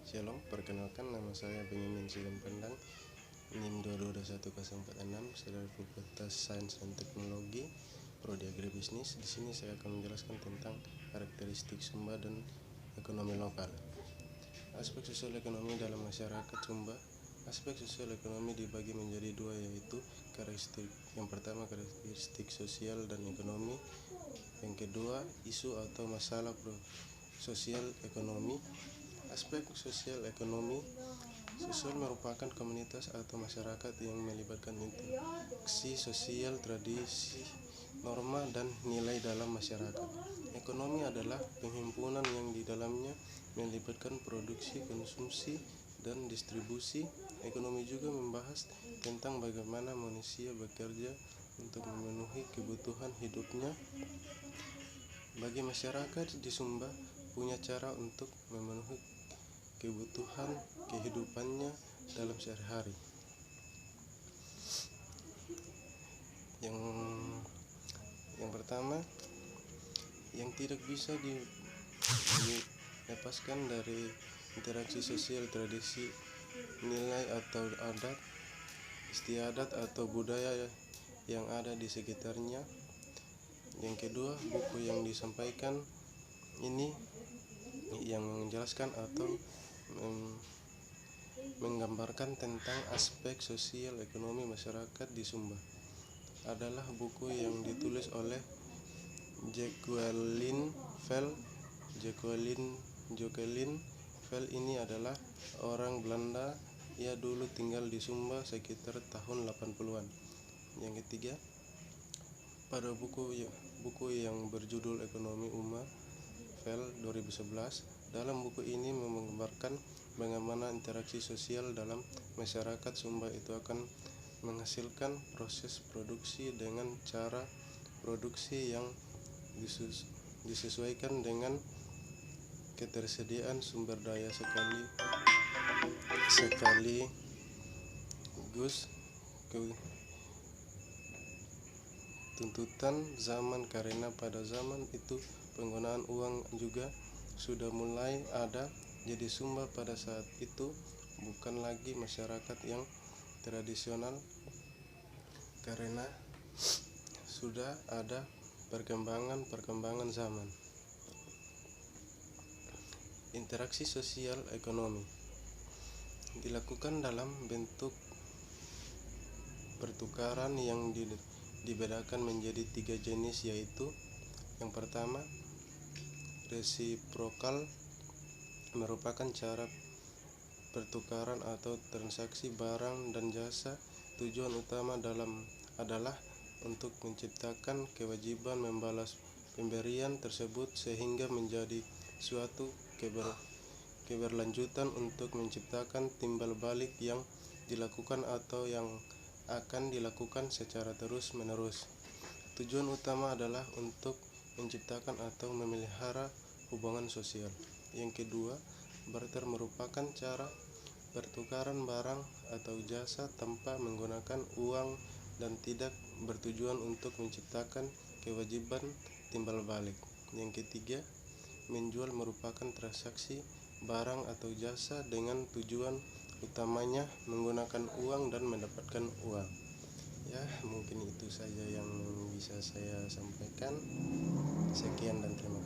Shalom, perkenalkan nama saya Benyamin Silim Pendang, NIM 222146, Saudara Fakultas Sains dan Teknologi, Prodi Agribisnis. Di sini saya akan menjelaskan tentang karakteristik Sumba dan ekonomi lokal. Aspek sosial ekonomi dalam masyarakat Sumba. Aspek sosial ekonomi dibagi menjadi dua, yaitu karakteristik yang pertama karakteristik sosial dan ekonomi, yang kedua isu atau masalah sosial ekonomi. Aspek sosial ekonomi. Sosial merupakan komunitas atau masyarakat yang melibatkan interaksi sosial, tradisi, norma, dan nilai dalam masyarakat. Ekonomi adalah penghimpunan yang di dalamnya melibatkan produksi, konsumsi, dan distribusi. Ekonomi juga membahas tentang bagaimana manusia bekerja untuk memenuhi kebutuhan hidupnya. Bagi masyarakat di Sumba punya cara untuk memenuhi kebutuhan kehidupannya dalam sehari-hari. Yang pertama, yang tidak bisa dilepaskan dari interaksi sosial, tradisi, nilai atau adat, istiadat atau budaya yang ada di sekitarnya. Yang kedua, buku yang disampaikan ini yang menjelaskan atau menggambarkan tentang aspek sosial ekonomi masyarakat di Sumba adalah buku yang ditulis oleh Jacqueline Vel. Ini adalah orang Belanda. Ia dulu tinggal di Sumba sekitar tahun 80-an. Yang ketiga, pada buku yang berjudul Ekonomi Uma Vel 2011. Dalam buku ini menggambarkan bagaimana interaksi sosial dalam masyarakat Sumba itu akan menghasilkan proses produksi dengan cara produksi yang disesuaikan dengan ketersediaan sumber daya sekaligus tuntutan zaman, karena pada zaman itu penggunaan uang juga sudah mulai ada. Jadi Sumba pada saat itu bukan lagi masyarakat yang tradisional karena sudah ada perkembangan zaman. Interaksi sosial ekonomi dilakukan dalam bentuk pertukaran yang dibedakan menjadi 3 jenis, yaitu yang pertama, resiprokal, merupakan cara pertukaran atau transaksi barang dan jasa. Tujuan utama adalah untuk menciptakan kewajiban membalas pemberian tersebut sehingga menjadi suatu keberlanjutan untuk menciptakan timbal balik yang dilakukan atau yang akan dilakukan secara terus-menerus. Tujuan utama adalah untuk menciptakan atau memelihara hubungan sosial. Yang kedua, barter merupakan cara pertukaran barang atau jasa tanpa menggunakan uang dan tidak bertujuan untuk menciptakan kewajiban timbal balik. Yang ketiga, menjual merupakan transaksi barang atau jasa dengan tujuan utamanya menggunakan uang dan mendapatkan uang. Ya, mungkin itu saja yang bisa saya sampaikan. Sekian dan terima kasih.